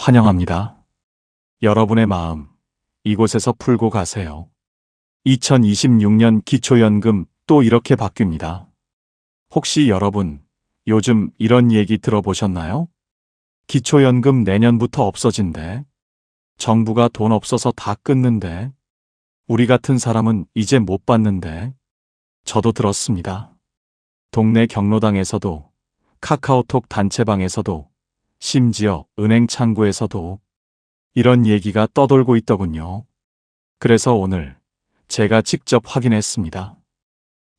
환영합니다. 여러분의 마음, 이곳에서 풀고 가세요. 2026년 기초연금 또 이렇게 바뀝니다. 혹시 여러분, 요즘 이런 얘기 들어보셨나요? 기초연금 내년부터 없어진대. 정부가 돈 없어서 다 끊는데. 우리 같은 사람은 이제 못 받는데. 저도 들었습니다. 동네 경로당에서도, 카카오톡 단체방에서도, 심지어 은행 창구에서도 이런 얘기가 떠돌고 있더군요. 그래서 오늘 제가 직접 확인했습니다.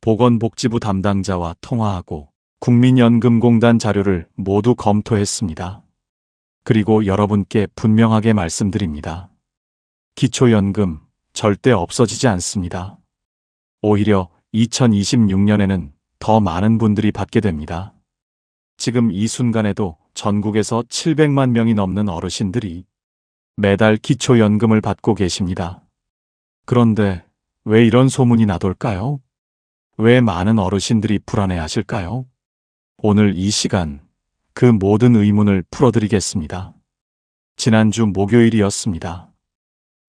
보건복지부 담당자와 통화하고 국민연금공단 자료를 모두 검토했습니다. 그리고 여러분께 분명하게 말씀드립니다. 기초연금 절대 없어지지 않습니다. 오히려 2026년에는 더 많은 분들이 받게 됩니다. 지금 이 순간에도 전국에서 700만 명이 넘는 어르신들이 매달 기초연금을 받고 계십니다. 그런데 왜 이런 소문이 나돌까요? 왜 많은 어르신들이 불안해하실까요? 오늘 이 시간 그 모든 의문을 풀어드리겠습니다. 지난주 목요일이었습니다.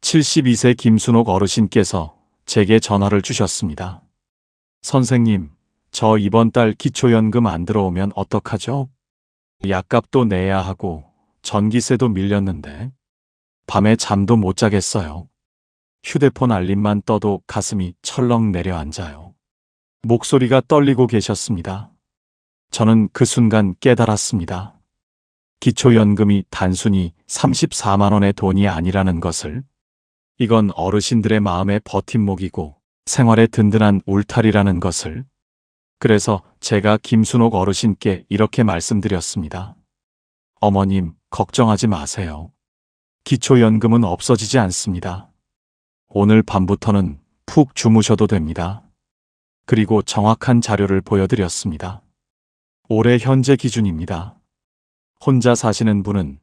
72세 김순옥 어르신께서 제게 전화를 주셨습니다. 선생님, 저 이번 달 기초연금 안 들어오면 어떡하죠? 약값도 내야 하고 전기세도 밀렸는데 밤에 잠도 못 자겠어요. 휴대폰 알림만 떠도 가슴이 철렁 내려앉아요. 목소리가 떨리고 계셨습니다. 저는 그 순간 깨달았습니다. 기초연금이 단순히 34만 원의 돈이 아니라는 것을. 이건 어르신들의 마음의 버팀목이고 생활의 든든한 울타리라는 것을. 그래서 제가 김순옥 어르신께 이렇게 말씀드렸습니다. 어머님, 걱정하지 마세요. 기초연금은 없어지지 않습니다. 오늘 밤부터는 푹 주무셔도 됩니다. 그리고 정확한 자료를 보여드렸습니다. 올해 현재 기준입니다. 혼자 사시는 분은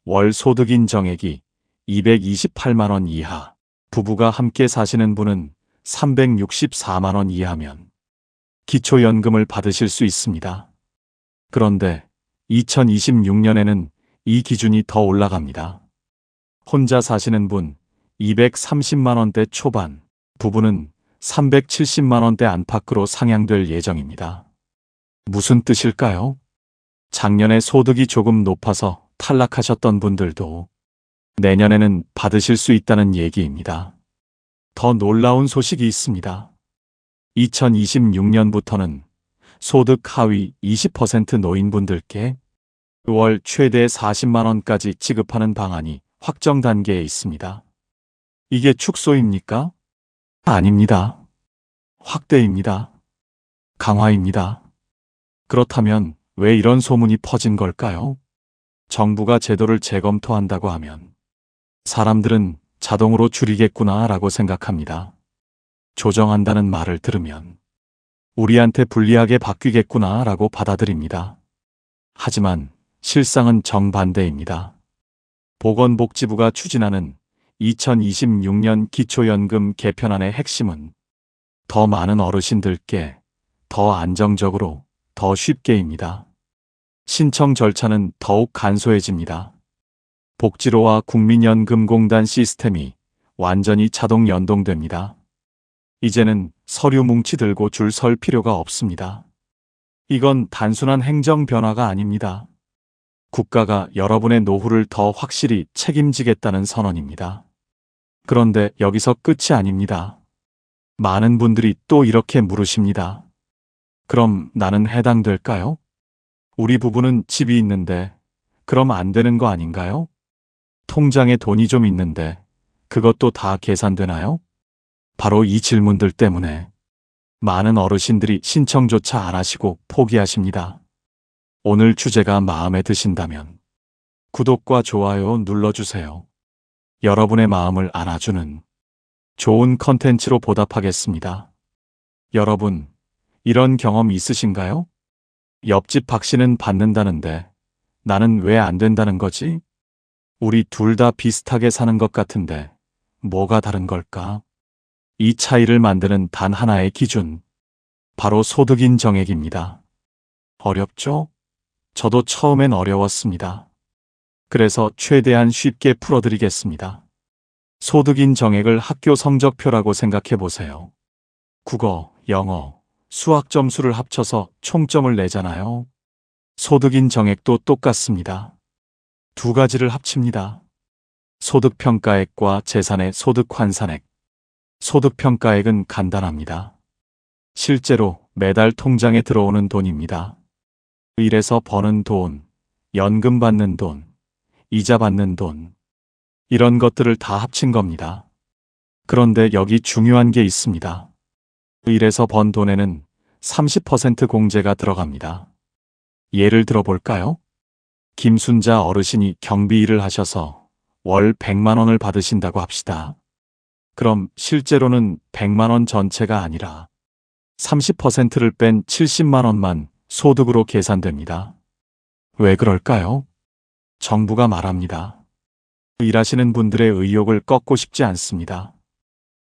월 소득 인정액이 228만 원 이하, 부부가 함께 사시는 분은 364만 원 이하면 기초연금을 받으실 수 있습니다. 그런데 2026년에는 이 기준이 더 올라갑니다. 혼자 사시는 분 230만 원대 초반, 부부는 370만 원대 안팎으로 상향될 예정입니다. 무슨 뜻일까요? 작년에 소득이 조금 높아서 탈락하셨던 분들도 내년에는 받으실 수 있다는 얘기입니다. 더 놀라운 소식이 있습니다. 2026년부터는 소득 하위 20% 노인분들께 월 최대 40만 원까지 지급하는 방안이 확정 단계에 있습니다. 이게 축소입니까? 아닙니다. 확대입니다. 강화입니다. 그렇다면 왜 이런 소문이 퍼진 걸까요? 정부가 제도를 재검토한다고 하면 사람들은 자동으로 줄이겠구나 라고 생각합니다. 조정한다는 말을 들으면 우리한테 불리하게 바뀌겠구나 라고 받아들입니다. 하지만 실상은 정반대입니다. 보건복지부가 추진하는 2026년 기초연금 개편안의 핵심은 더 많은 어르신들께 더 안정적으로 더 쉽게입니다. 신청 절차는 더욱 간소해집니다. 복지로와 국민연금공단 시스템이 완전히 자동 연동됩니다. 이제는 서류 뭉치 들고 줄 설 필요가 없습니다. 이건 단순한 행정 변화가 아닙니다. 국가가 여러분의 노후를 더 확실히 책임지겠다는 선언입니다. 그런데 여기서 끝이 아닙니다. 많은 분들이 또 이렇게 물으십니다. 그럼 나는 해당될까요? 우리 부부는 집이 있는데 그럼 안 되는 거 아닌가요? 통장에 돈이 좀 있는데 그것도 다 계산되나요? 바로 이 질문들 때문에 많은 어르신들이 신청조차 안 하시고 포기하십니다. 오늘 주제가 마음에 드신다면 구독과 좋아요 눌러주세요. 여러분의 마음을 안아주는 좋은 컨텐츠로 보답하겠습니다. 여러분, 이런 경험 있으신가요? 옆집 박 씨는 받는다는데 나는 왜 안 된다는 거지? 우리 둘 다 비슷하게 사는 것 같은데 뭐가 다른 걸까? 이 차이를 만드는 단 하나의 기준, 바로 소득 인정액입니다. 어렵죠? 저도 처음엔 어려웠습니다. 그래서 최대한 쉽게 풀어드리겠습니다. 소득인 정액을 학교 성적표라고 생각해 보세요. 국어, 영어, 수학 점수를 합쳐서 총점을 내잖아요. 소득인 정액도 똑같습니다. 두 가지를 합칩니다. 소득평가액과 재산의 소득환산액. 소득평가액은 간단합니다. 실제로 매달 통장에 들어오는 돈입니다. 일해서 버는 돈, 연금 받는 돈, 이자 받는 돈, 이런 것들을 다 합친 겁니다. 그런데 여기 중요한 게 있습니다. 일해서 번 돈에는 30% 공제가 들어갑니다. 예를 들어 볼까요? 김순자 어르신이 경비 일을 하셔서 월 100만 원을 받으신다고 합시다. 그럼 실제로는 100만 원 전체가 아니라 30%를 뺀 70만 원만 소득으로 계산됩니다. 왜 그럴까요? 정부가 말합니다. 일하시는 분들의 의욕을 꺾고 싶지 않습니다.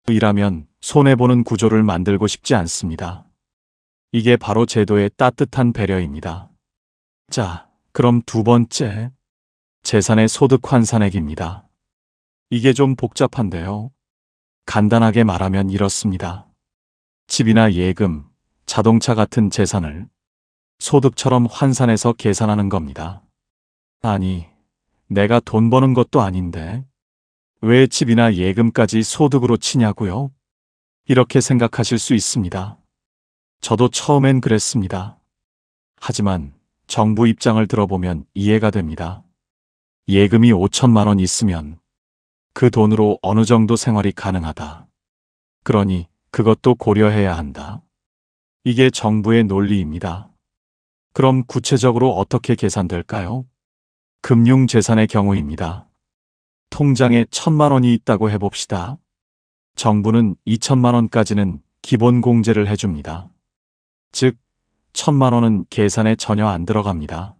일하면 손해보는 구조를 만들고 싶지 않습니다. 이게 바로 제도의 따뜻한 배려입니다. 자, 그럼 두 번째, 재산의 소득 환산액입니다. 이게 좀 복잡한데요. 간단하게 말하면 이렇습니다. 집이나 예금, 자동차 같은 재산을 소득처럼 환산해서 계산하는 겁니다. 아니, 내가 돈 버는 것도 아닌데 왜 집이나 예금까지 소득으로 치냐고요? 이렇게 생각하실 수 있습니다. 저도 처음엔 그랬습니다. 하지만 정부 입장을 들어보면 이해가 됩니다. 예금이 5천만 원 있으면 그 돈으로 어느 정도 생활이 가능하다. 그러니 그것도 고려해야 한다. 이게 정부의 논리입니다. 그럼 구체적으로 어떻게 계산될까요? 금융재산의 경우입니다. 통장에 1,000만 원이 있다고 해봅시다. 정부는 2천만 원까지는 기본 공제를 해줍니다. 즉, 1,000만 원은 계산에 전혀 안 들어갑니다.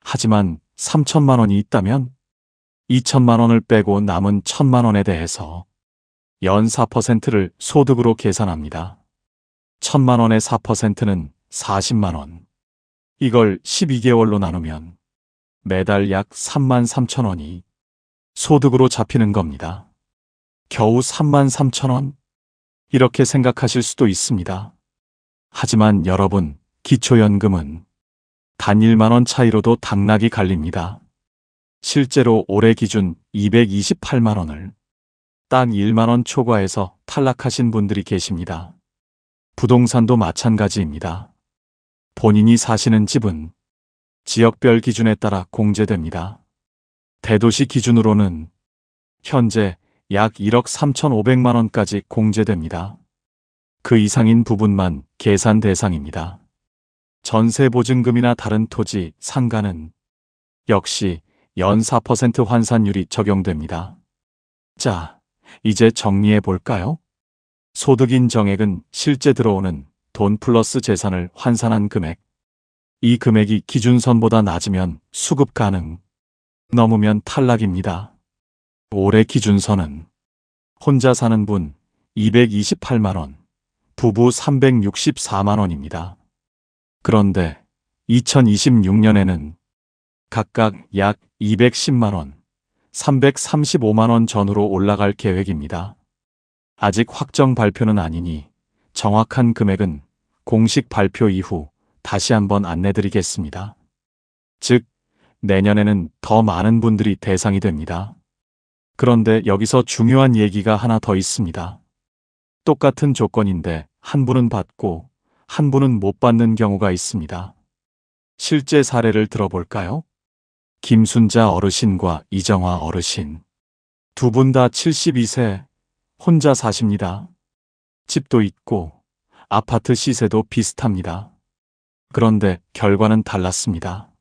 하지만 3천만 원이 있다면 2천만 원을 빼고 남은 1,000만 원에 대해서 연 4%를 소득으로 계산합니다. 1,000만 원의 4%는 40만 원. 이걸 12개월로 나누면 매달 약 3만 3천 원이 소득으로 잡히는 겁니다. 겨우 3만 3천 원? 이렇게 생각하실 수도 있습니다. 하지만 여러분, 기초연금은 단 1만 원 차이로도 당락이 갈립니다. 실제로 올해 기준 228만 원을 딱 1만 원 초과해서 탈락하신 분들이 계십니다. 부동산도 마찬가지입니다. 본인이 사시는 집은 지역별 기준에 따라 공제됩니다. 대도시 기준으로는 현재 약 1억 3,500만 원까지 공제됩니다. 그 이상인 부분만 계산 대상입니다. 전세보증금이나 다른 토지, 상가는 역시 연 4% 환산율이 적용됩니다. 자, 이제 정리해 볼까요? 소득인 정액은 실제 들어오는 돈 플러스 재산을 환산한 금액. 이 금액이 기준선보다 낮으면 수급 가능, 넘으면 탈락입니다. 올해 기준선은 혼자 사는 분 228만 원, 부부 364만 원입니다. 그런데 2026년에는 각각 약 210만 원, 335만 원 전후로 올라갈 계획입니다. 아직 확정 발표는 아니니 정확한 금액은 공식 발표 이후 다시 한번 안내드리겠습니다. 즉, 내년에는 더 많은 분들이 대상이 됩니다. 그런데 여기서 중요한 얘기가 하나 더 있습니다. 똑같은 조건인데 한 분은 받고 한 분은 못 받는 경우가 있습니다. 실제 사례를 들어볼까요? 김순자 어르신과 이정화 어르신. 두 분 다 72세, 혼자 사십니다. 집도 있고 아파트 시세도 비슷합니다. 그런데 결과는 달랐습니다.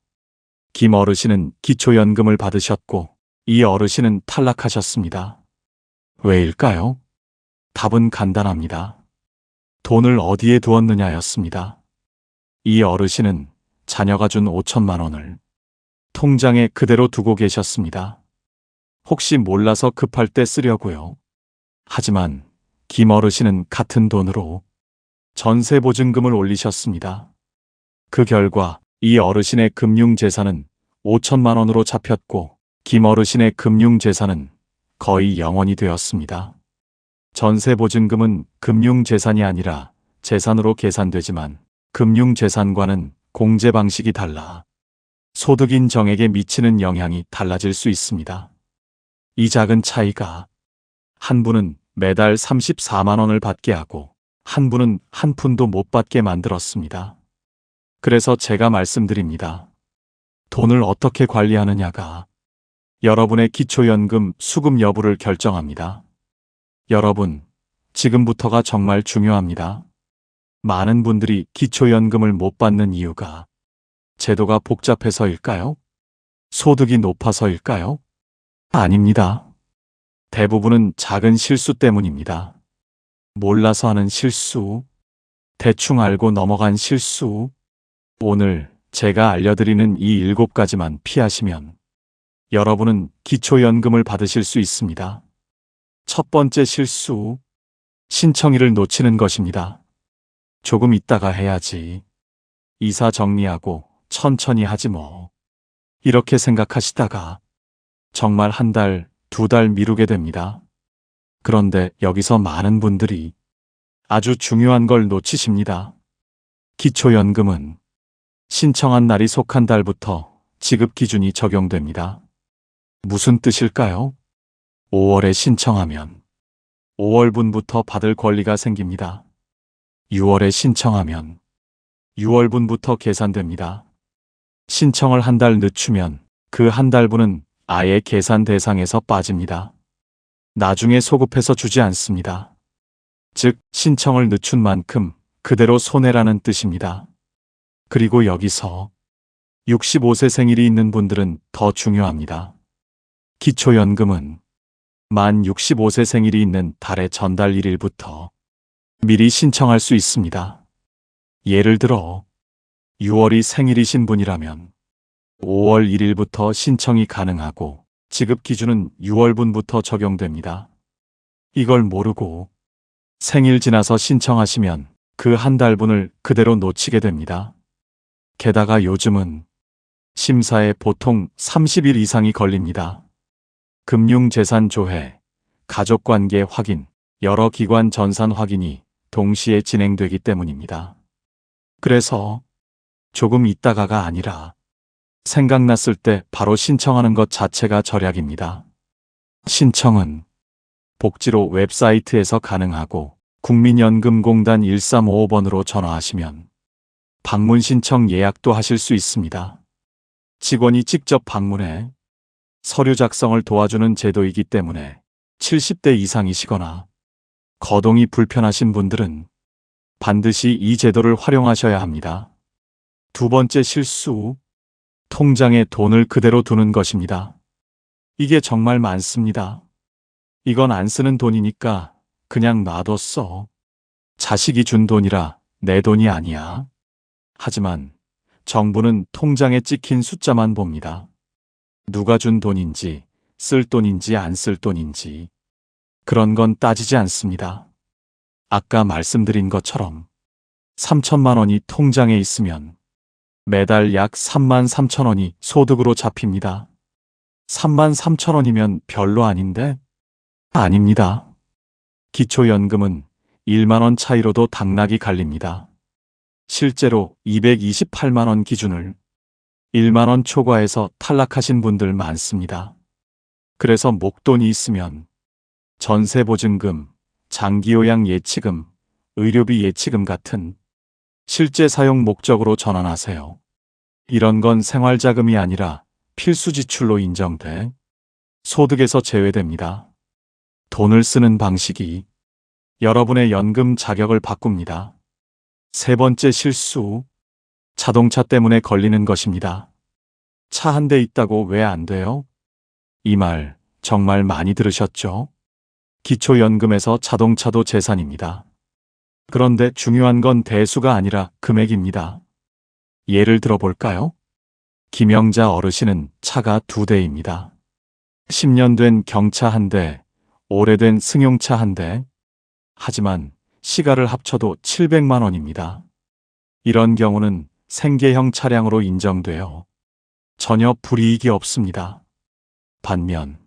김 어르신은 기초연금을 받으셨고 이 어르신은 탈락하셨습니다. 왜일까요? 답은 간단합니다. 돈을 어디에 두었느냐였습니다. 이 어르신은 자녀가 준 5천만 원을 통장에 그대로 두고 계셨습니다. 혹시 몰라서 급할 때 쓰려고요. 하지만 김 어르신은 같은 돈으로 전세보증금을 올리셨습니다. 그 결과 이 어르신의 금융재산은 5천만 원으로 잡혔고 김어르신의 금융재산은 거의 영원이 되었습니다. 전세보증금은 금융재산이 아니라 재산으로 계산되지만 금융재산과는 공제 방식이 달라 소득 인정액에 미치는 영향이 달라질 수 있습니다. 이 작은 차이가 한 분은 매달 34만 원을 받게 하고 한 분은 한 푼도 못 받게 만들었습니다. 그래서 제가 말씀드립니다. 돈을 어떻게 관리하느냐가 여러분의 기초연금 수급 여부를 결정합니다. 여러분, 지금부터가 정말 중요합니다. 많은 분들이 기초연금을 못 받는 이유가 제도가 복잡해서일까요? 소득이 높아서일까요? 아닙니다. 대부분은 작은 실수 때문입니다. 몰라서 하는 실수, 대충 알고 넘어간 실수. 오늘 제가 알려드리는 이 7가지만 피하시면 여러분은 기초연금을 받으실 수 있습니다. 첫 번째 실수, 신청일을 놓치는 것입니다. 조금 있다가 해야지. 이사 정리하고 천천히 하지 뭐. 이렇게 생각하시다가 정말 한 달, 2달 미루게 됩니다. 그런데 여기서 많은 분들이 아주 중요한 걸 놓치십니다. 기초연금은 신청한 날이 속한 달부터 지급 기준이 적용됩니다. 무슨 뜻일까요? 5월에 신청하면 5월분부터 받을 권리가 생깁니다. 6월에 신청하면 6월분부터 계산됩니다. 신청을 한 달 늦추면 그 한 달분은 아예 계산 대상에서 빠집니다. 나중에 소급해서 주지 않습니다. 즉, 신청을 늦춘 만큼 그대로 손해라는 뜻입니다. 그리고 여기서 65세 생일이 있는 분들은 더 중요합니다. 기초연금은 만 65세 생일이 있는 달의 전달 1일부터 미리 신청할 수 있습니다. 예를 들어 6월이 생일이신 분이라면 5월 1일부터 신청이 가능하고 지급 기준은 6월분부터 적용됩니다. 이걸 모르고 생일 지나서 신청하시면 그 한 달분을 그대로 놓치게 됩니다. 게다가 요즘은 심사에 보통 30일 이상이 걸립니다. 금융재산 조회, 가족관계 확인, 여러 기관 전산 확인이 동시에 진행되기 때문입니다. 그래서 조금 있다가가 아니라 생각났을 때 바로 신청하는 것 자체가 절약입니다. 신청은 복지로 웹사이트에서 가능하고 국민연금공단 1355번으로 전화하시면 방문 신청 예약도 하실 수 있습니다. 직원이 직접 방문해 서류 작성을 도와주는 제도이기 때문에 70대 이상이시거나 거동이 불편하신 분들은 반드시 이 제도를 활용하셔야 합니다. 두 번째 실수, 통장에 돈을 그대로 두는 것입니다. 이게 정말 많습니다. 이건 안 쓰는 돈이니까 그냥 놔뒀어. 자식이 준 돈이라 내 돈이 아니야. 하지만 정부는 통장에 찍힌 숫자만 봅니다. 누가 준 돈인지, 쓸 돈인지 안 쓸 돈인지 그런 건 따지지 않습니다. 아까 말씀드린 것처럼 3천만 원이 통장에 있으면 매달 약 3만 3천 원이 소득으로 잡힙니다. 3만 3천 원이면 별로 아닌데? 아닙니다. 기초연금은 1만 원 차이로도 당락이 갈립니다. 실제로 228만 원 기준을 1만 원 초과해서 탈락하신 분들 많습니다. 그래서 목돈이 있으면 전세보증금, 장기요양 예치금, 의료비 예치금 같은 실제 사용 목적으로 전환하세요. 이런 건 생활자금이 아니라 필수 지출로 인정돼 소득에서 제외됩니다. 돈을 쓰는 방식이 여러분의 연금 자격을 바꿉니다. 세 번째 실수, 자동차 때문에 걸리는 것입니다. 차 한 대 있다고 왜 안 돼요? 이 말 정말 많이 들으셨죠? 기초연금에서 자동차도 재산입니다. 그런데 중요한 건 대수가 아니라 금액입니다. 예를 들어볼까요? 김영자 어르신은 차가 2대입니다. 10년 된 경차 1대, 오래된 승용차 1대. 하지만 시가를 합쳐도 700만 원입니다. 이런 경우는 생계형 차량으로 인정되어 전혀 불이익이 없습니다. 반면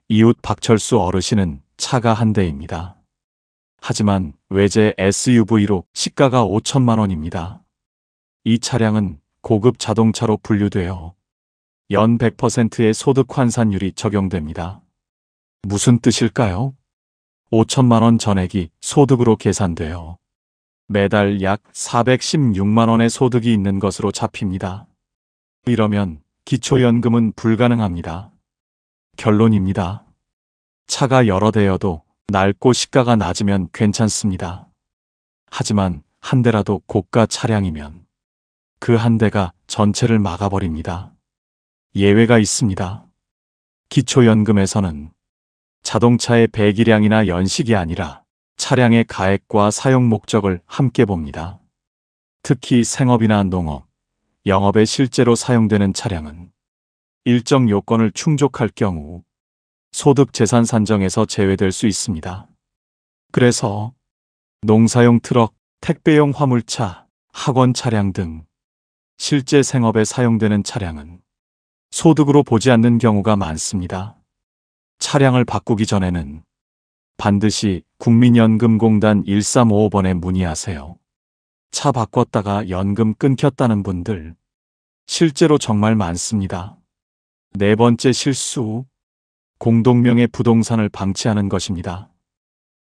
이웃 박철수 어르신은 차가 한 대입니다. 하지만 외제 SUV로 시가가 5천만 원입니다. 이 차량은 고급 자동차로 분류되어 연 100%의 소득 환산율이 적용됩니다. 무슨 뜻일까요? 5천만 원 전액이 소득으로 계산되어 매달 약 416만 원의 소득이 있는 것으로 잡힙니다. 이러면 기초연금은 불가능합니다. 결론입니다. 차가 여러 대여도 낡고 시가가 낮으면 괜찮습니다. 하지만 한 대라도 고가 차량이면 그 한 대가 전체를 막아버립니다. 예외가 있습니다. 기초연금에서는 자동차의 배기량이나 연식이 아니라 차량의 가액과 사용 목적을 함께 봅니다. 특히 생업이나 농업, 영업에 실제로 사용되는 차량은 일정 요건을 충족할 경우 소득 재산 산정에서 제외될 수 있습니다. 그래서 농사용 트럭, 택배용 화물차, 학원 차량 등 실제 생업에 사용되는 차량은 소득으로 보지 않는 경우가 많습니다. 차량을 바꾸기 전에는 반드시 국민연금공단 1355번에 문의하세요. 차 바꿨다가 연금 끊겼다는 분들 실제로 정말 많습니다. 네 번째 실수, 공동명의 부동산을 방치하는 것입니다.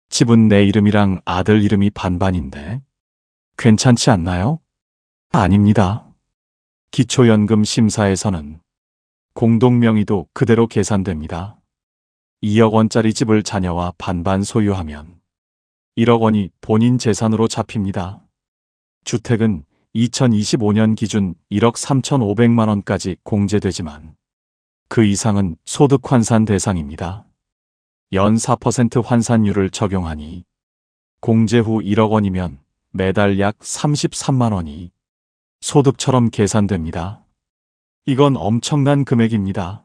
집은 내 이름이랑 아들 이름이 반반인데 괜찮지 않나요? 아닙니다. 기초연금 심사에서는 공동명의도 그대로 계산됩니다. 2억 원짜리 집을 자녀와 반반 소유하면 1억 원이 본인 재산으로 잡힙니다. 주택은 2025년 기준 1억 3,500만 원까지 공제되지만 그 이상은 소득 환산 대상입니다. 연 4% 환산율을 적용하니 공제 후 1억 원이면 매달 약 33만 원이 소득처럼 계산됩니다. 이건 엄청난 금액입니다.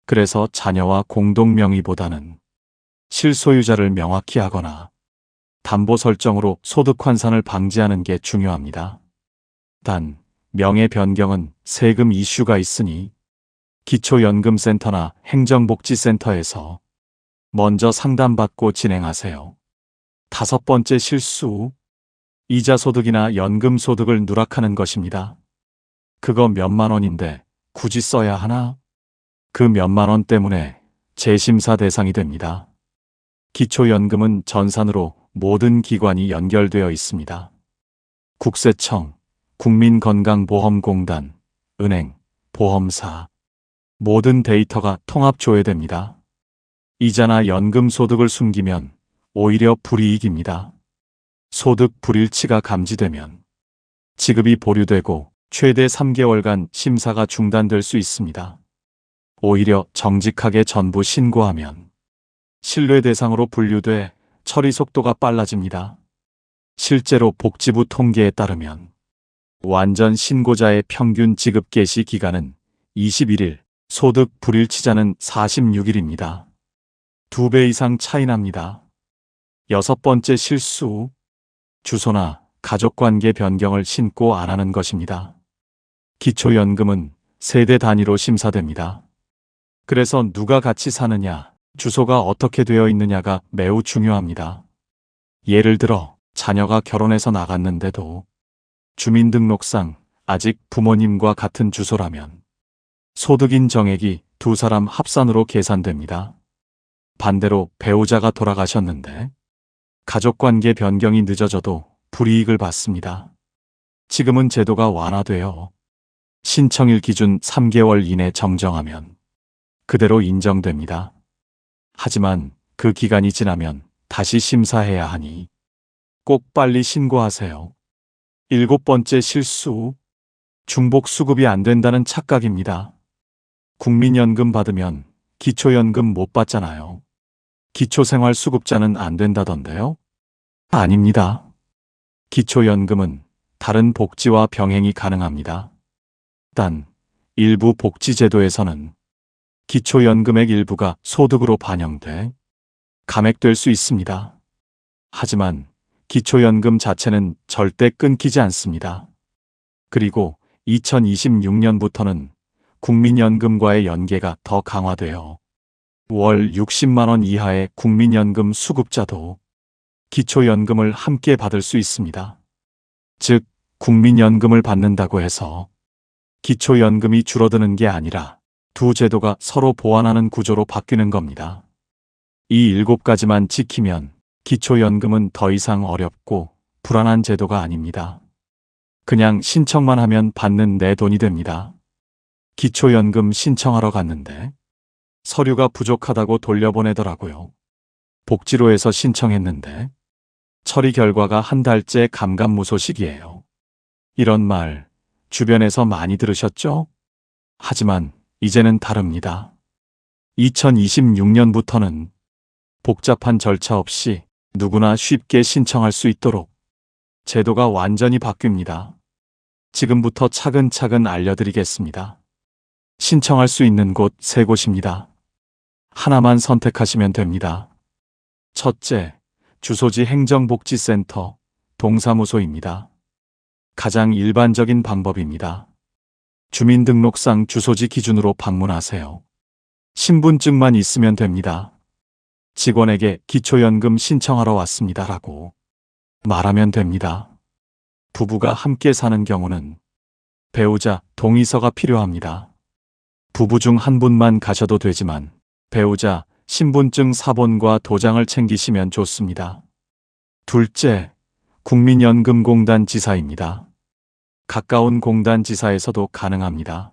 그래서 자녀와 공동명의보다는 실소유자를 명확히 하거나 담보 설정으로 소득 환산을 방지하는 게 중요합니다. 단, 명의 변경은 세금 이슈가 있으니 기초연금센터나 행정복지센터에서 먼저 상담받고 진행하세요. 다섯 번째 실수, 이자 소득이나 연금 소득을 누락하는 것입니다. 그거 몇만 원인데 굳이 써야 하나? 그 몇만 원 때문에 재심사 대상이 됩니다. 기초연금은 전산으로 모든 기관이 연결되어 있습니다. 국세청, 국민건강보험공단, 은행, 보험사, 모든 데이터가 통합 조회됩니다. 이자나 연금 소득을 숨기면 오히려 불이익입니다. 소득 불일치가 감지되면 지급이 보류되고 최대 3개월간 심사가 중단될 수 있습니다. 오히려 정직하게 전부 신고하면 신뢰 대상으로 분류돼 처리 속도가 빨라집니다. 실제로 복지부 통계에 따르면 완전 신고자의 평균 지급 개시 기간은 21일, 소득 불일치자는 46일입니다. 2배 이상 차이 납니다. 여섯 번째 실수, 주소나 가족관계 변경을 신고 안 하는 것입니다. 기초연금은 세대 단위로 심사됩니다. 그래서 누가 같이 사느냐, 주소가 어떻게 되어 있느냐가 매우 중요합니다. 예를 들어 자녀가 결혼해서 나갔는데도 주민등록상 아직 부모님과 같은 주소라면 소득인 정액이 두 사람 합산으로 계산됩니다. 반대로 배우자가 돌아가셨는데 가족관계 변경이 늦어져도 불이익을 받습니다. 지금은 제도가 완화되어 신청일 기준 3개월 이내 정정하면 그대로 인정됩니다. 하지만 그 기간이 지나면 다시 심사해야 하니 꼭 빨리 신고하세요. 일곱 번째 실수, 중복 수급이 안 된다는 착각입니다. 국민연금 받으면 기초연금 못 받잖아요. 기초생활수급자는 안 된다던데요? 아닙니다. 기초연금은 다른 복지와 병행이 가능합니다. 단, 일부 복지제도에서는 기초연금액 일부가 소득으로 반영돼 감액될 수 있습니다. 하지만 기초연금 자체는 절대 끊기지 않습니다. 그리고 2026년부터는 국민연금과의 연계가 더 강화되어 월 60만 원 이하의 국민연금 수급자도 기초연금을 함께 받을 수 있습니다. 즉, 국민연금을 받는다고 해서 기초연금이 줄어드는 게 아니라 두 제도가 서로 보완하는 구조로 바뀌는 겁니다. 이 7가지만 지키면 기초연금은 더 이상 어렵고 불안한 제도가 아닙니다. 그냥 신청만 하면 받는 내 돈이 됩니다. 기초연금 신청하러 갔는데 서류가 부족하다고 돌려보내더라고요. 복지로에서 신청했는데 처리 결과가 한 달째 감감무소식이에요. 이런 말 주변에서 많이 들으셨죠? 하지만 이제는 다릅니다. 2026년부터는 복잡한 절차 없이 누구나 쉽게 신청할 수 있도록 제도가 완전히 바뀝니다. 지금부터 차근차근 알려드리겠습니다. 신청할 수 있는 곳 3곳입니다. 하나만 선택하시면 됩니다. 첫째, 주소지 행정복지센터, 동사무소입니다. 가장 일반적인 방법입니다. 주민등록상 주소지 기준으로 방문하세요. 신분증만 있으면 됩니다. 직원에게 기초연금 신청하러 왔습니다라고 말하면 됩니다. 부부가 함께 사는 경우는 배우자 동의서가 필요합니다. 부부 중 한 분만 가셔도 되지만 배우자 신분증 사본과 도장을 챙기시면 좋습니다. 둘째, 국민연금공단 지사입니다. 가까운 공단 지사에서도 가능합니다.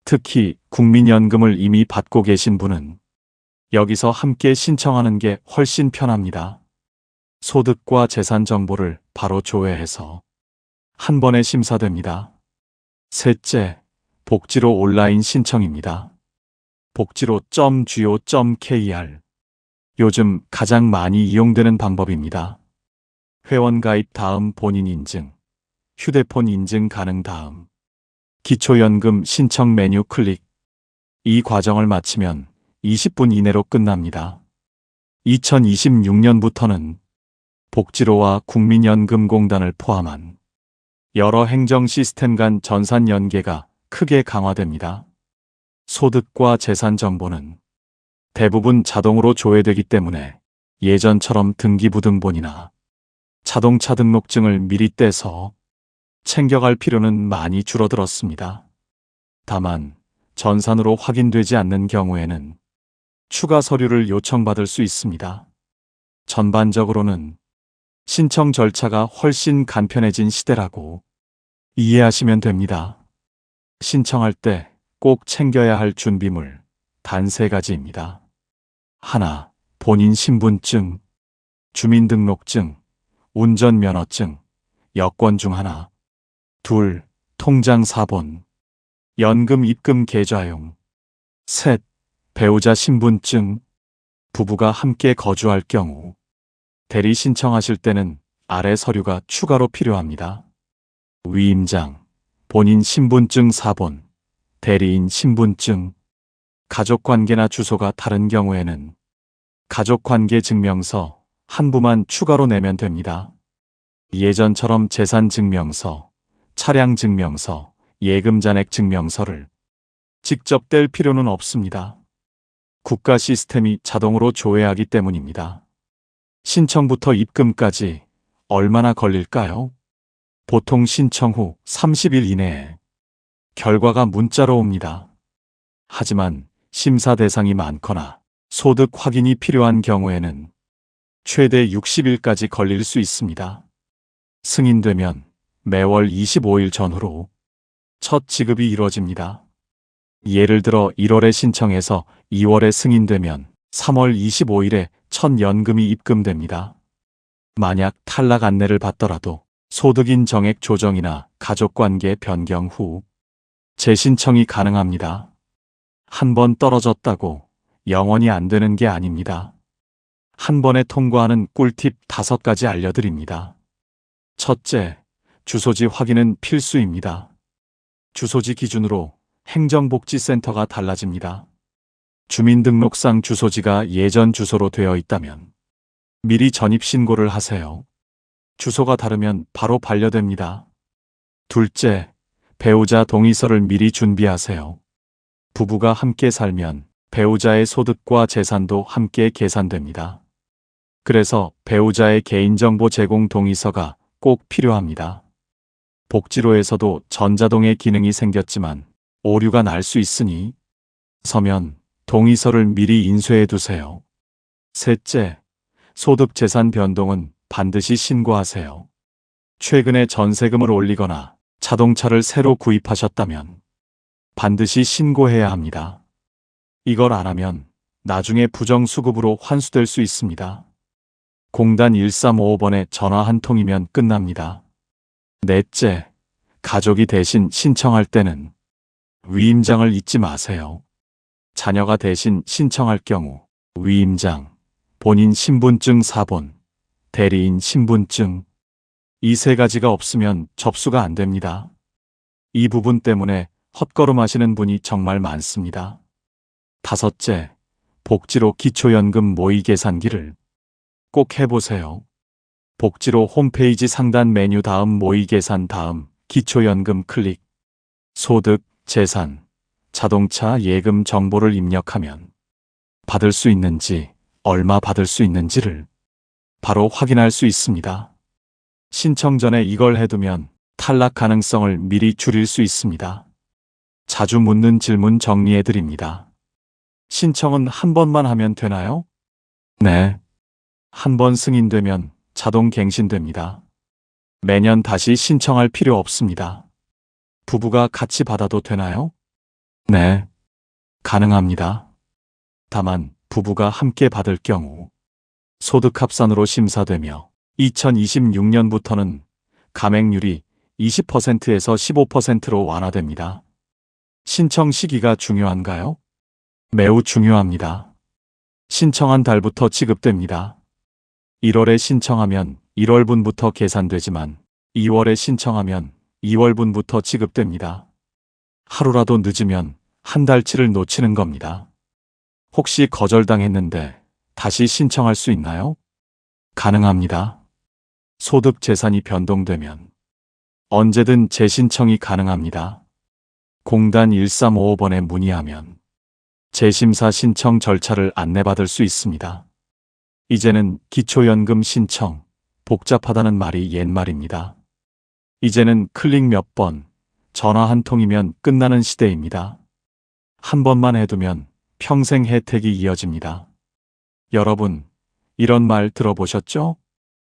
특히 국민연금을 이미 받고 계신 분은 여기서 함께 신청하는 게 훨씬 편합니다. 소득과 재산 정보를 바로 조회해서 한 번에 심사됩니다. 셋째, 복지로 온라인 신청입니다. 복지로.go.kr 요즘 가장 많이 이용되는 방법입니다. 회원 가입 다음 본인 인증, 휴대폰 인증 가능 다음 기초연금 신청 메뉴 클릭. 이 과정을 마치면 20분 이내로 끝납니다. 2026년부터는 복지로와 국민연금공단을 포함한 여러 행정 시스템 간 전산 연계가 크게 강화됩니다. 소득과 재산 정보는 대부분 자동으로 조회되기 때문에 예전처럼 등기부등본이나 자동차 등록증을 미리 떼서 챙겨갈 필요는 많이 줄어들었습니다. 다만 전산으로 확인되지 않는 경우에는 추가 서류를 요청받을 수 있습니다. 전반적으로는 신청 절차가 훨씬 간편해진 시대라고 이해하시면 됩니다. 신청할 때 꼭 챙겨야 할 준비물 단 3가지입니다. 하나, 본인 신분증, 주민등록증, 운전면허증, 여권 중 하나. 둘, 통장 사본, 연금 입금 계좌용. 셋, 배우자 신분증, 부부가 함께 거주할 경우. 대리 신청하실 때는 아래 서류가 추가로 필요합니다. 위임장, 본인 신분증 사본, 대리인 신분증, 가족관계나 주소가 다른 경우에는 가족관계 증명서 한 부만 추가로 내면 됩니다. 예전처럼 재산증명서, 차량증명서, 예금잔액 증명서를 직접 뗄 필요는 없습니다. 국가 시스템이 자동으로 조회하기 때문입니다. 신청부터 입금까지 얼마나 걸릴까요? 보통 신청 후 30일 이내에 결과가 문자로 옵니다. 하지만 심사 대상이 많거나 소득 확인이 필요한 경우에는 최대 60일까지 걸릴 수 있습니다. 승인되면 매월 25일 전후로 첫 지급이 이뤄집니다. 예를 들어 1월에 신청해서 2월에 승인되면 3월 25일에 첫 연금이 입금됩니다. 만약 탈락 안내를 받더라도 소득인 정액 조정이나 가족관계 변경 후 재신청이 가능합니다. 한 번 떨어졌다고 영원히 안 되는 게 아닙니다. 한 번에 통과하는 꿀팁 5가지 알려드립니다. 첫째, 주소지 확인은 필수입니다. 주소지 기준으로 행정복지센터가 달라집니다. 주민등록상 주소지가 예전 주소로 되어 있다면 미리 전입신고를 하세요. 주소가 다르면 바로 반려됩니다. 둘째, 배우자 동의서를 미리 준비하세요. 부부가 함께 살면 배우자의 소득과 재산도 함께 계산됩니다. 그래서 배우자의 개인정보 제공 동의서가 꼭 필요합니다. 복지로에서도 전자동의 기능이 생겼지만 오류가 날 수 있으니 서면 동의서를 미리 인쇄해 두세요. 셋째, 소득 재산 변동은 반드시 신고하세요. 최근에 전세금을 올리거나 자동차를 새로 구입하셨다면 반드시 신고해야 합니다. 이걸 안 하면 나중에 부정수급으로 환수될 수 있습니다. 공단 1355번에 전화 한 통이면 끝납니다. 넷째, 가족이 대신 신청할 때는 위임장을 잊지 마세요. 자녀가 대신 신청할 경우 위임장, 본인 신분증 사본, 대리인 신분증, 이 세 가지가 없으면 접수가 안 됩니다. 이 부분 때문에 헛걸음하시는 분이 정말 많습니다. 다섯째, 복지로 기초연금 모의 계산기를 꼭 해보세요. 복지로 홈페이지 상단 메뉴 다음 모의 계산 다음 기초연금 클릭, 소득, 재산, 자동차 예금 정보를 입력하면 받을 수 있는지, 얼마 받을 수 있는지를 바로 확인할 수 있습니다. 신청 전에 이걸 해두면 탈락 가능성을 미리 줄일 수 있습니다. 자주 묻는 질문 정리해드립니다. 신청은 한 번만 하면 되나요? 네. 한 번 승인되면 자동 갱신됩니다. 매년 다시 신청할 필요 없습니다. 부부가 같이 받아도 되나요? 네. 가능합니다. 다만 부부가 함께 받을 경우 소득합산으로 심사되며 2026년부터는 감액률이 20%에서 15%로 완화됩니다. 신청 시기가 중요한가요? 매우 중요합니다. 신청한 달부터 지급됩니다. 1월에 신청하면 1월분부터 계산되지만 2월에 신청하면 2월분부터 지급됩니다. 하루라도 늦으면 한 달치를 놓치는 겁니다. 혹시 거절당했는데 다시 신청할 수 있나요? 가능합니다. 소득 재산이 변동되면 언제든 재신청이 가능합니다. 공단 1355번에 문의하면 재심사 신청 절차를 안내받을 수 있습니다. 이제는 기초연금 신청, 복잡하다는 말이 옛말입니다. 이제는 클릭 몇 번, 전화 한 통이면 끝나는 시대입니다. 한 번만 해두면 평생 혜택이 이어집니다. 여러분, 이런 말 들어보셨죠?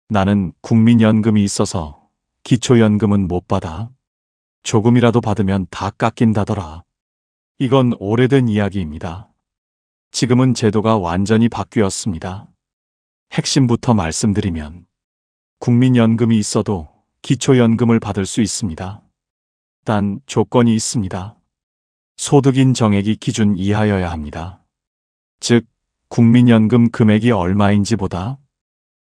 나는 국민연금이 있어서 기초연금은 못 받아. 조금이라도 받으면 다 깎인다더라. 이건 오래된 이야기입니다. 지금은 제도가 완전히 바뀌었습니다. 핵심부터 말씀드리면 국민연금이 있어도 기초연금을 받을 수 있습니다. 단 조건이 있습니다. 소득인 정액이 기준 이하여야 합니다. 즉, 국민연금 금액이 얼마인지보다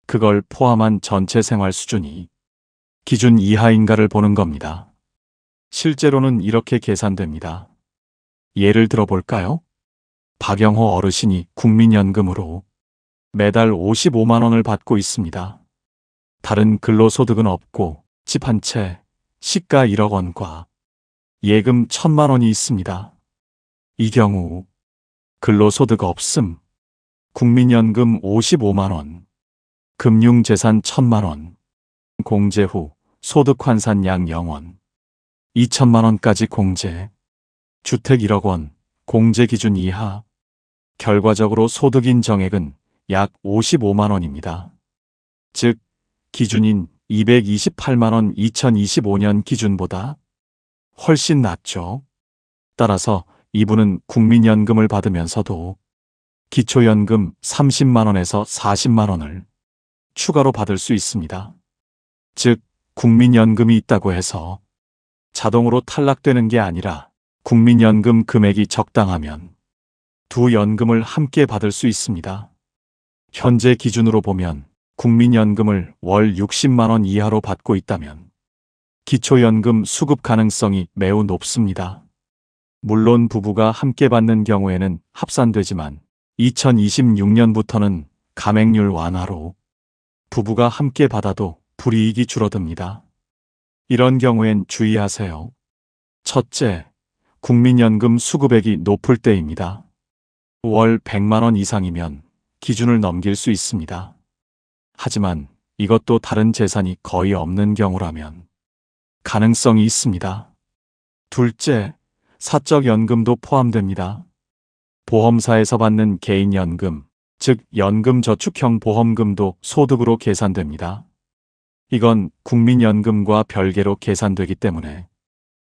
그걸 포함한 전체 생활 수준이 기준 이하인가를 보는 겁니다. 실제로는 이렇게 계산됩니다. 예를 들어볼까요? 박영호 어르신이 국민연금으로 매달 55만 원을 받고 있습니다. 다른 근로소득은 없고 집 한 채, 시가 1억 원과 예금 1,000만 원이 있습니다. 이 경우 근로소득 없음, 국민연금 55만 원, 금융재산 1,000만 원, 공제 후 소득환산량 0원, 2천만 원까지 공제, 주택 1억 원, 공제 기준 이하, 결과적으로 소득인 정액은 약 55만 원입니다. 즉, 기준인 228만 원 2025년 기준보다 훨씬 낮죠. 따라서 이분은 국민연금을 받으면서도 기초연금 30만 원에서 40만 원을 추가로 받을 수 있습니다. 즉, 국민연금이 있다고 해서 자동으로 탈락되는 게 아니라 국민연금 금액이 적당하면 두 연금을 함께 받을 수 있습니다. 현재 기준으로 보면 국민연금을 월 60만 원 이하로 받고 있다면 기초연금 수급 가능성이 매우 높습니다. 물론 부부가 함께 받는 경우에는 합산되지만 2026년부터는 감액률 완화로 부부가 함께 받아도 불이익이 줄어듭니다. 이런 경우엔 주의하세요. 첫째, 국민연금 수급액이 높을 때입니다. 월 100만 원 이상이면 기준을 넘길 수 있습니다. 하지만 이것도 다른 재산이 거의 없는 경우라면 가능성이 있습니다. 둘째, 사적연금도 포함됩니다. 보험사에서 받는 개인연금, 즉 연금저축형 보험금도 소득으로 계산됩니다. 이건 국민연금과 별개로 계산되기 때문에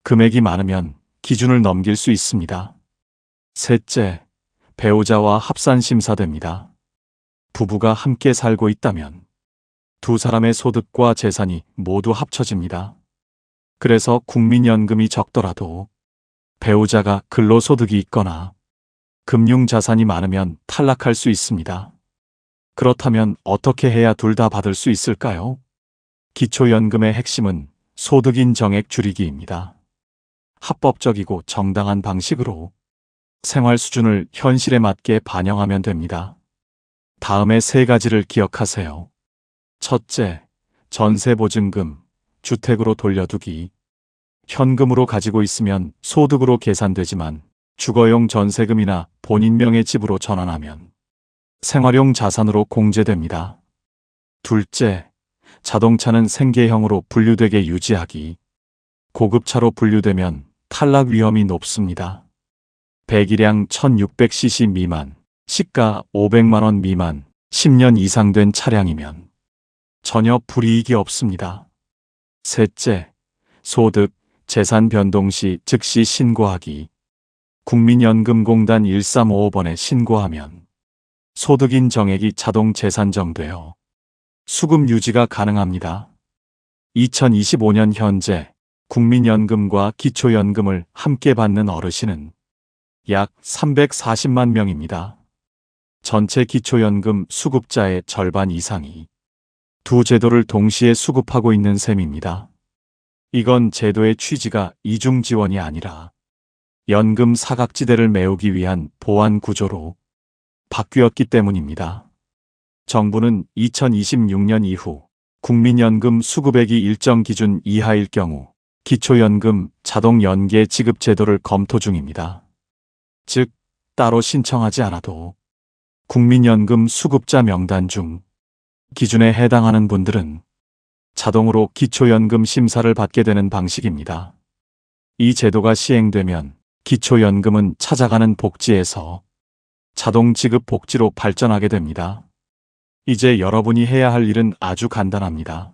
금액이 많으면 기준을 넘길 수 있습니다. 셋째, 배우자와 합산심사됩니다. 부부가 함께 살고 있다면 두 사람의 소득과 재산이 모두 합쳐집니다. 그래서 국민연금이 적더라도 배우자가 근로소득이 있거나 금융자산이 많으면 탈락할 수 있습니다. 그렇다면 어떻게 해야 둘 다 받을 수 있을까요? 기초연금의 핵심은 소득인 정액 줄이기입니다. 합법적이고 정당한 방식으로 생활 수준을 현실에 맞게 반영하면 됩니다. 다음의 세 가지를 기억하세요. 첫째, 전세보증금, 주택으로 돌려두기. 현금으로 가지고 있으면 소득으로 계산되지만 주거용 전세금이나 본인 명의 집으로 전환하면 생활용 자산으로 공제됩니다. 둘째, 자동차는 생계형으로 분류되게 유지하기. 고급차로 분류되면 탈락 위험이 높습니다. 배기량 1600cc 미만, 시가 500만 원 미만, 10년 이상 된 차량이면 전혀 불이익이 없습니다. 셋째, 소득, 재산 변동 시 즉시 신고하기. 국민연금공단 1355번에 신고하면 소득인 정액이 자동 재산정되어 수급 유지가 가능합니다. 2025년 현재 국민연금과 기초연금을 함께 받는 어르신은 약 340만 명입니다. 전체 기초연금 수급자의 절반 이상이 두 제도를 동시에 수급하고 있는 셈입니다. 이건 제도의 취지가 이중 지원이 아니라 연금 사각지대를 메우기 위한 보완 구조로 바뀌었기 때문입니다. 정부는 2026년 이후 국민연금 수급액이 일정 기준 이하일 경우 기초연금 자동 연계 지급 제도를 검토 중입니다. 즉, 따로 신청하지 않아도 국민연금 수급자 명단 중 기준에 해당하는 분들은 자동으로 기초연금 심사를 받게 되는 방식입니다. 이 제도가 시행되면 기초연금은 찾아가는 복지에서 자동 지급 복지로 발전하게 됩니다. 이제 여러분이 해야 할 일은 아주 간단합니다.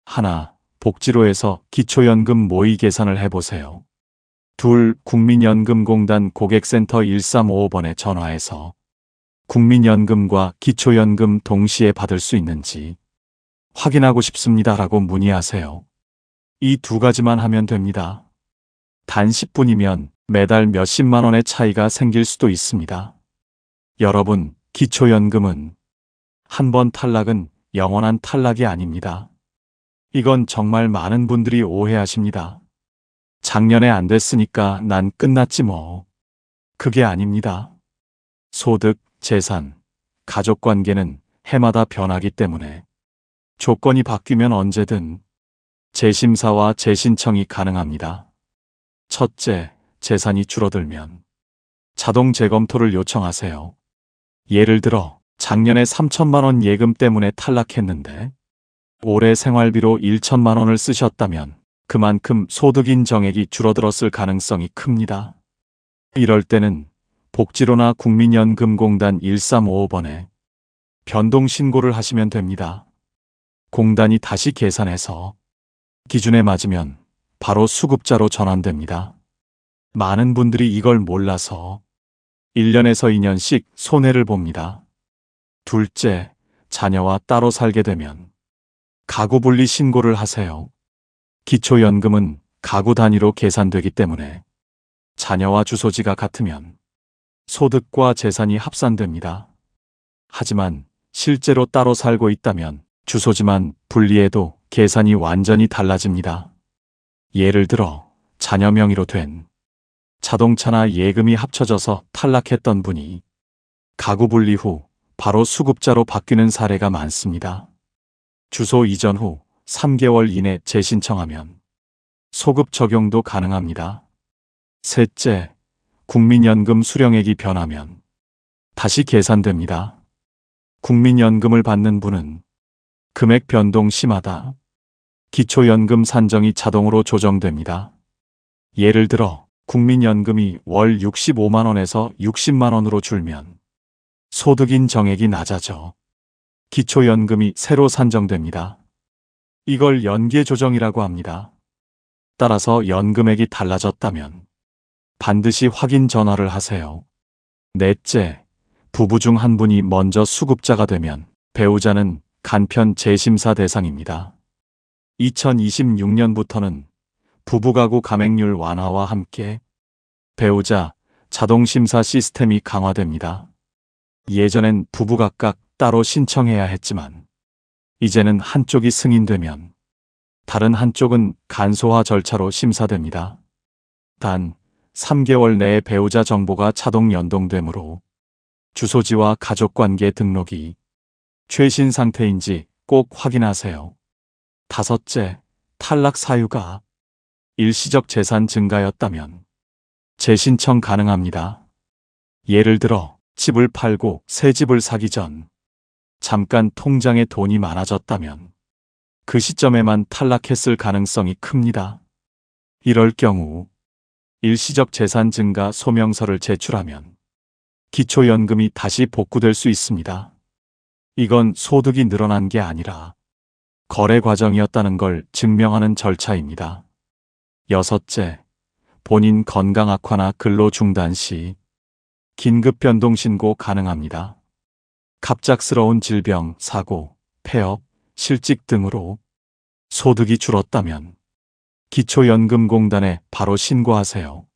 하나, 복지로에서 기초연금 모의 계산을 해보세요. 둘, 국민연금공단 고객센터 1355번에 전화해서 국민연금과 기초연금 동시에 받을 수 있는지 확인하고 싶습니다라고 문의하세요. 이 두 가지만 하면 됩니다. 단 10분이면 매달 몇십만 원의 차이가 생길 수도 있습니다. 여러분, 기초연금은 한 번 탈락은 영원한 탈락이 아닙니다. 이건 정말 많은 분들이 오해하십니다. 작년에 안 됐으니까 난 끝났지 뭐. 그게 아닙니다. 소득, 재산, 가족관계는 해마다 변하기 때문에 조건이 바뀌면 언제든 재심사와 재신청이 가능합니다. 첫째, 재산이 줄어들면 자동 재검토를 요청하세요. 예를 들어 작년에 3천만 원 예금 때문에 탈락했는데 올해 생활비로 1천만 원을 쓰셨다면 그만큼 소득인 정액이 줄어들었을 가능성이 큽니다. 이럴 때는 복지로나 국민연금공단 1355번에 변동신고를 하시면 됩니다. 공단이 다시 계산해서 기준에 맞으면 바로 수급자로 전환됩니다. 많은 분들이 이걸 몰라서 1년에서 2년씩 손해를 봅니다. 둘째, 자녀와 따로 살게 되면 가구 분리 신고를 하세요. 기초연금은 가구 단위로 계산되기 때문에 자녀와 주소지가 같으면 소득과 재산이 합산됩니다. 하지만 실제로 따로 살고 있다면 주소지만 분리해도 계산이 완전히 달라집니다. 예를 들어 자녀 명의로 된 자동차나 예금이 합쳐져서 탈락했던 분이 가구 분리 후 바로 수급자로 바뀌는 사례가 많습니다. 주소 이전 후 3개월 이내 재신청하면 소급 적용도 가능합니다. 셋째, 국민연금 수령액이 변하면 다시 계산됩니다. 국민연금을 받는 분은 금액 변동 시마다 기초연금 산정이 자동으로 조정됩니다. 예를 들어 국민연금이 월 65만 원에서 60만 원으로 줄면 소득인 정액이 낮아져 기초연금이 새로 산정됩니다. 이걸 연계 조정이라고 합니다. 따라서 연금액이 달라졌다면 반드시 확인 전화를 하세요. 넷째, 부부 중 한 분이 먼저 수급자가 되면 배우자는 간편 재심사 대상입니다. 2026년부터는 부부가구 감액률 완화와 함께 배우자 자동심사 시스템이 강화됩니다. 예전엔 부부 각각 따로 신청해야 했지만 이제는 한쪽이 승인되면 다른 한쪽은 간소화 절차로 심사됩니다. 단 3개월 내에 배우자 정보가 자동 연동되므로 주소지와 가족관계 등록이 최신 상태인지 꼭 확인하세요. 다섯째, 탈락 사유가 일시적 재산 증가였다면 재신청 가능합니다. 예를 들어 집을 팔고 새 집을 사기 전 잠깐 통장에 돈이 많아졌다면 그 시점에만 탈락했을 가능성이 큽니다. 이럴 경우 일시적 재산 증가 소명서를 제출하면 기초연금이 다시 복구될 수 있습니다. 이건 소득이 늘어난 게 아니라 거래 과정이었다는 걸 증명하는 절차입니다. 여섯째, 본인 건강 악화나 근로 중단 시 긴급 변동 신고 가능합니다. 갑작스러운 질병, 사고, 폐업, 실직 등으로 소득이 줄었다면 기초연금공단에 바로 신고하세요.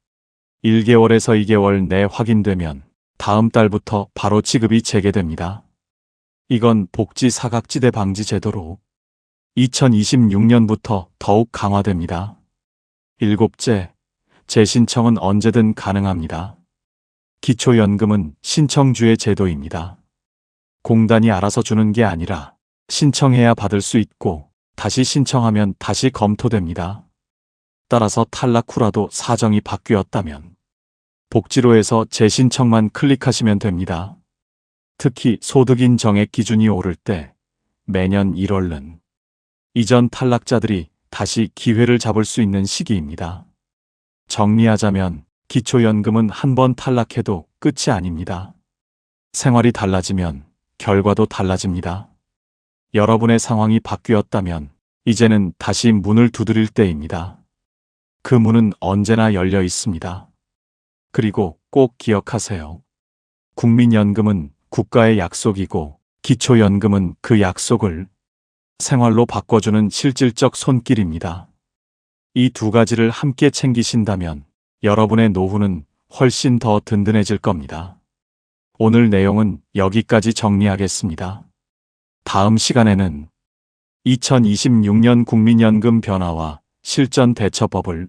1개월에서 2개월 내 확인되면 다음 달부터 바로 지급이 재개됩니다. 이건 복지 사각지대 방지 제도로 2026년부터 더욱 강화됩니다. 일곱째, 재신청은 언제든 가능합니다. 기초연금은 신청주의 제도입니다. 공단이 알아서 주는 게 아니라 신청해야 받을 수 있고 다시 신청하면 다시 검토됩니다. 따라서 탈락 후라도 사정이 바뀌었다면 복지로에서 재신청만 클릭하시면 됩니다. 특히 소득인 정액 기준이 오를 때 매년 1월은 이전 탈락자들이 다시 기회를 잡을 수 있는 시기입니다. 정리하자면 기초연금은 한 번 탈락해도 끝이 아닙니다. 생활이 달라지면 결과도 달라집니다. 여러분의 상황이 바뀌었다면 이제는 다시 문을 두드릴 때입니다. 그 문은 언제나 열려 있습니다. 그리고 꼭 기억하세요. 국민연금은 국가의 약속이고 기초연금은 그 약속을 생활로 바꿔주는 실질적 손길입니다. 이 두 가지를 함께 챙기신다면 여러분의 노후는 훨씬 더 든든해질 겁니다. 오늘 내용은 여기까지 정리하겠습니다. 다음 시간에는 2026년 국민연금 변화와 실전 대처법을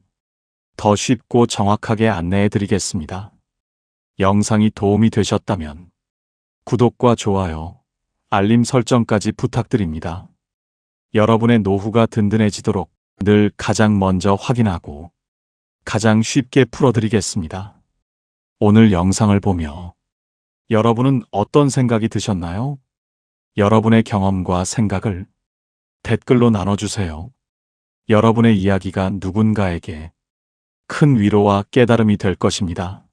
더 쉽고 정확하게 안내해 드리겠습니다. 영상이 도움이 되셨다면 구독과 좋아요, 알림 설정까지 부탁드립니다. 여러분의 노후가 든든해지도록 늘 가장 먼저 확인하고 가장 쉽게 풀어드리겠습니다. 오늘 영상을 보며 여러분은 어떤 생각이 드셨나요? 여러분의 경험과 생각을 댓글로 나눠주세요. 여러분의 이야기가 누군가에게 큰 위로와 깨달음이 될 것입니다.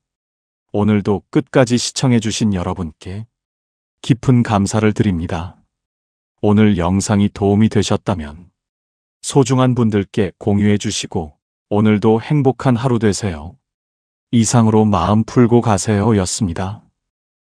오늘도 끝까지 시청해주신 여러분께 깊은 감사를 드립니다. 오늘 영상이 도움이 되셨다면 소중한 분들께 공유해 주시고 오늘도 행복한 하루 되세요. 이상으로 마음 풀고 가세요 였습니다.